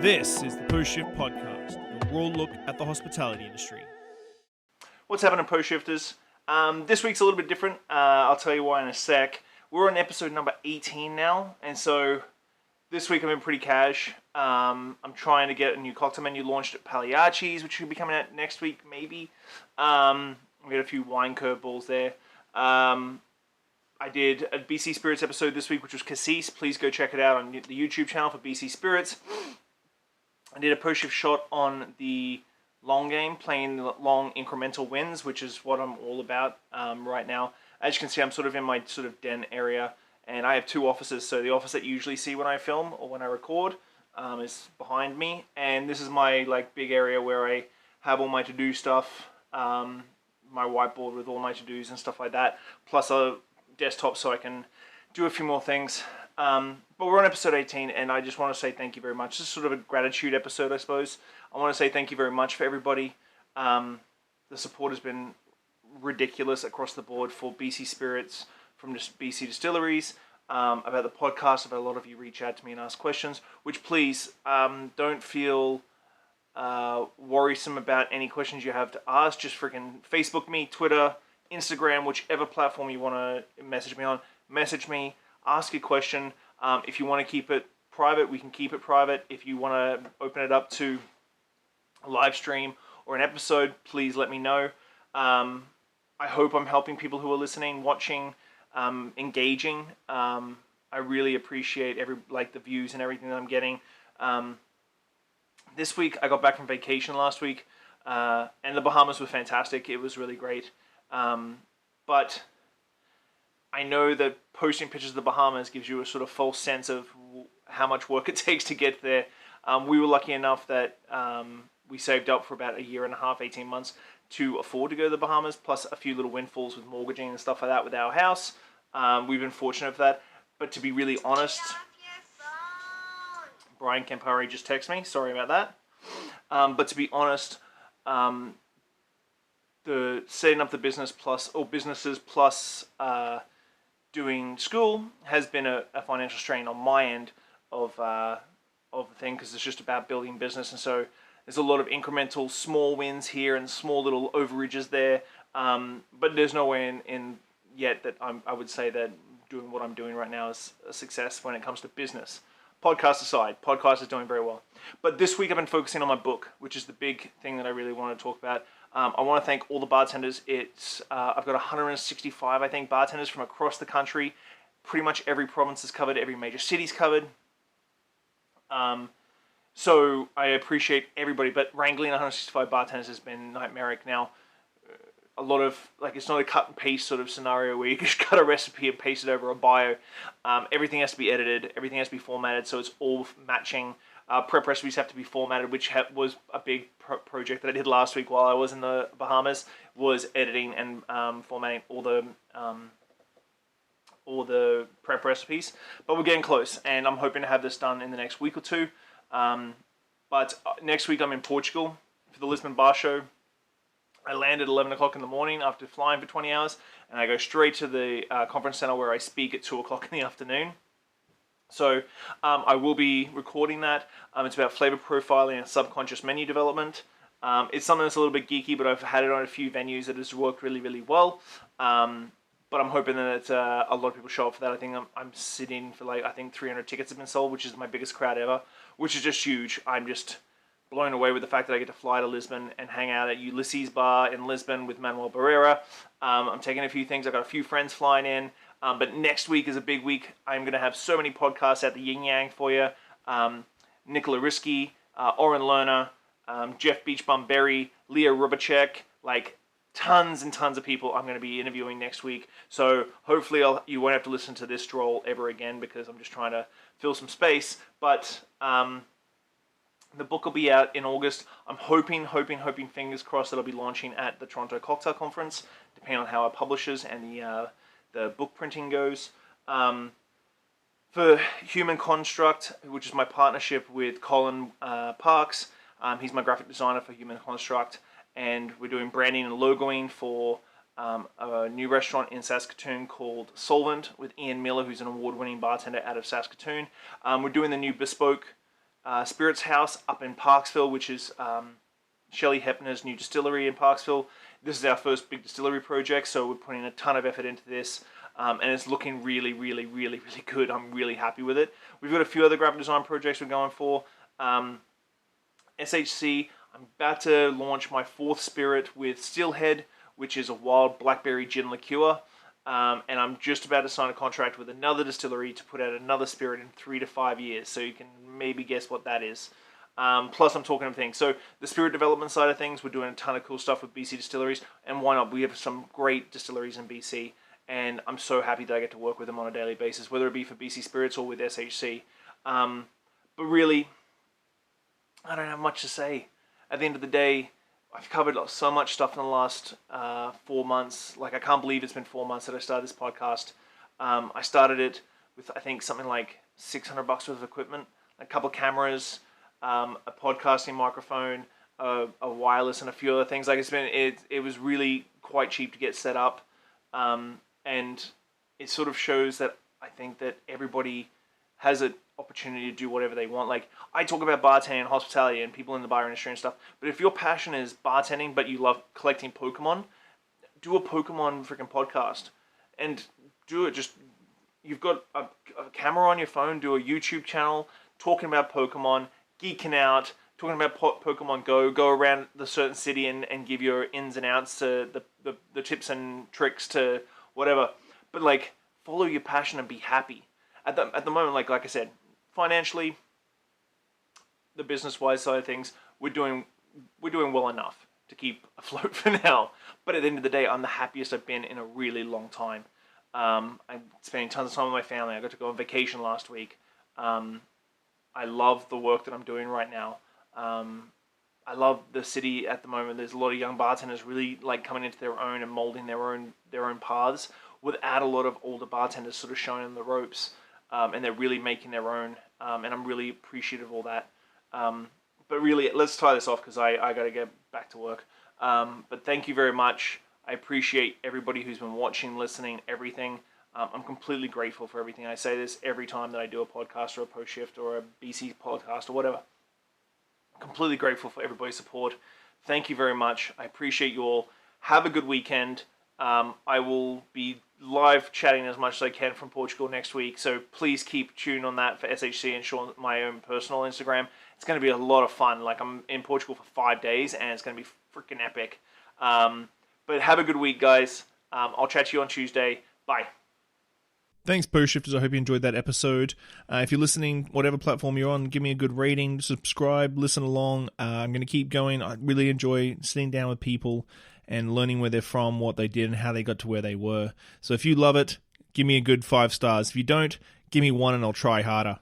This is the Post Shift Podcast, a raw look at the hospitality industry. What's happening, Post Shifters? This week's a little bit different. I'll tell you why in a sec. We're on episode number 18 now, and so this week I've been pretty cash. I'm trying to get a new cocktail menu launched at Pagliacci's, which should be coming out next week, maybe. We got a few wine curveballs there. I did a BC Spirits episode this week, which was Cassis. Please go check it out on the YouTube channel for BC Spirits. I did a post-shift shot on the long game, playing the long incremental wins, which is what I'm all about right now. As you can see, I'm sort of in my sort of den area, and I have two offices. So the office that you usually see when I film or when I record is behind me, and this is my big area where I have all my to-do stuff, my whiteboard with all my to-dos and stuff like that, plus a desktop so I can do a few more things. But we're on episode 18, and I just want to say thank you very much. This is sort of a gratitude episode, I suppose. I want to say thank you very much for everybody. The support has been ridiculous across the board for BC Spirits, from just BC Distilleries, about the podcast. About a lot of you reach out to me and ask questions, which please don't feel worrisome about any questions you have to ask. Just freaking Facebook me, Twitter, Instagram, whichever platform you want to message me on. Message me, ask a question. If you want to keep it private, we can keep it private. If you want to open it up to a live stream or an episode, please let me know. I hope I'm helping people who are listening, watching, engaging. I really appreciate the views and everything that I'm getting. This week, I got back from vacation last week, and the Bahamas were fantastic. It was really great. But I know that posting pictures of the Bahamas gives you a sort of false sense of how much work it takes to get there. We were lucky enough that we saved up for about a year and a half, 18 months to afford to go to the Bahamas, plus a few little windfalls with mortgaging and stuff like that with our house. We've been fortunate for that. But to be really honest, Brian Campari just texted me. Sorry about that. But to be honest, the setting up the businesses plus doing school has been a financial strain on my end of the thing, because it's just about building business, and so there's a lot of incremental small wins here and small little overages there, but there's no way in yet that I would say that doing what I'm doing right now is a success when it comes to business. Podcast aside, podcast is doing very well. But this week I've been focusing on my book, which is the big thing that I really want to talk about. I want to thank all the bartenders. I've got 165, I think, bartenders from across the country. Pretty much every province is covered, every major city's covered. So I appreciate everybody, but wrangling 165 bartenders has been nightmaric now. A lot of, it's not a cut and paste sort of scenario where you just cut a recipe and paste it over a bio. Everything has to be edited, everything has to be formatted, so it's all matching. Prep recipes have to be formatted, which was a big project that I did last week while I was in the Bahamas, was editing and formatting all the prep recipes. But we're getting close, and I'm hoping to have this done in the next week or two. But next week I'm in Portugal for the Lisbon Bar Show. I land at 11 o'clock in the morning after flying for 20 hours, and I go straight to the conference center where I speak at 2 o'clock in the afternoon. So I will be recording that. It's about flavor profiling and subconscious menu development. It's something that's a little bit geeky, but I've had it on a few venues that has worked really, really well. But I'm hoping that a lot of people show up for that. I think I'm sitting for 300 tickets have been sold, which is my biggest crowd ever, which is just huge. I'm just blown away with the fact that I get to fly to Lisbon and hang out at Ulysses Bar in Lisbon with Manuel Barrera. I'm taking a few things. I've got a few friends flying in. But next week is a big week. I'm going to have so many podcasts at the Yin Yang for you. Nicola Risky, Oren Lerner, Jeff Beachbum Berry, Leah Rubacek, tons and tons of people I'm going to be interviewing next week. So hopefully you won't have to listen to this stroll ever again, because I'm just trying to fill some space. But the book will be out in August. I'm hoping, fingers crossed, that I'll be launching at the Toronto Cocktail Conference, depending on how our publishers and the book printing goes. For Human Construct, which is my partnership with Colin Parks, he's my graphic designer for Human Construct, and we're doing branding and logoing for a new restaurant in Saskatoon called Solvent with Ian Miller, who's an award-winning bartender out of Saskatoon. We're doing the new bespoke Spirits House up in Parksville, which is Shelley Hepner's new distillery in Parksville. This is our first big distillery project, so we're putting a ton of effort into this, and it's looking really, really, really, really good. I'm really happy with it. We've got a few other graphic design projects we're going for. SHC, I'm about to launch my 4th spirit with Steelhead, which is a wild blackberry gin liqueur. And I'm just about to sign a contract with another distillery to put out another spirit in 3 to 5 years. So you can maybe guess what that is. Plus, I'm talking of things. So the spirit development side of things, we're doing a ton of cool stuff with BC distilleries. And why not? We have some great distilleries in BC. And I'm so happy that I get to work with them on a daily basis, whether it be for BC Spirits or with SHC. But really, I don't have much to say. At the end of the day, I've covered so much stuff in the last 4 months. Like, I can't believe it's been 4 months that I started this podcast. I started it with, I think, something like $600 worth of equipment, a couple cameras, a podcasting microphone, a wireless, and a few other things. Like, it was really quite cheap to get set up, and it sort of shows that I think that everybody has an opportunity to do whatever they want. Like, I talk about bartending and hospitality and people in the bar industry and stuff, but if your passion is bartending but you love collecting Pokemon, do a Pokemon freaking podcast and do it. Just, you've got a camera on your phone, do a YouTube channel talking about Pokemon, geeking out, talking about Pokemon Go around the certain city and give your ins and outs to the tips and tricks to whatever. But like, follow your passion and be happy. At the moment, like I said, financially, the business-wise side of things, we're doing well enough to keep afloat for now. But at the end of the day, I'm the happiest I've been in a really long time. I'm spending tons of time with my family. I got to go on vacation last week. I love the work that I'm doing right now. I love the city at the moment. There's a lot of young bartenders really like coming into their own and molding their own paths without a lot of older bartenders sort of showing them the ropes. And they're really making their own, and I'm really appreciative of all that. But really, let's tie this off because I got to get back to work. But thank you very much. I appreciate everybody who's been watching, listening, everything. I'm completely grateful for everything. I say this every time that I do a podcast or a post shift or a BC podcast or whatever. I'm completely grateful for everybody's support. Thank you very much. I appreciate you all. Have a good weekend. I will be live chatting as much as I can from Portugal next week, so please keep tuned on that for SHC and Shawn, my own personal Instagram. It's going to be a lot of fun. Like, I'm in Portugal for 5 days, and it's going to be freaking epic. But have a good week, guys. I'll chat to you on Tuesday. Bye. Thanks, Post Shifters. I hope you enjoyed that episode. If you're listening, whatever platform you're on, give me a good rating, subscribe, listen along. I'm going to keep going. I really enjoy sitting down with people and learning where they're from, what they did, and how they got to where they were. So if you love it, give me a good 5 stars. If you don't, give me 1 and I'll try harder.